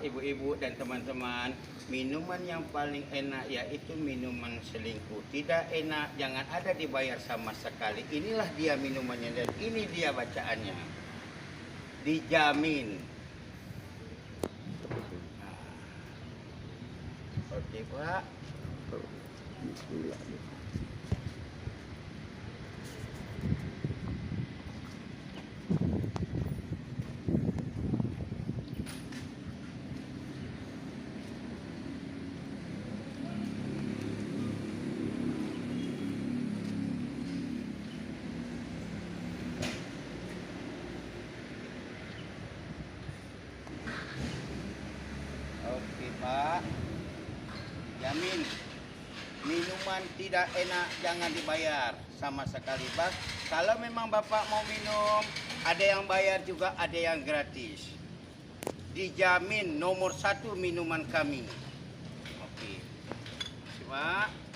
ibu-ibu dan teman-teman, minuman yang paling enak yaitu minuman selingkuh. Tidak enak, jangan ada dibayar sama sekali. Inilah dia minumannya dan ini dia bacaannya. Dijamin. Nah. Oke Pak. Bismillah. Oke Pak, jamin minuman tidak enak jangan dibayar sama sekali Pak. Kalau memang Bapak mau minum, ada yang bayar juga, ada yang gratis. Dijamin nomor 1 minuman kami. Oke, Pak.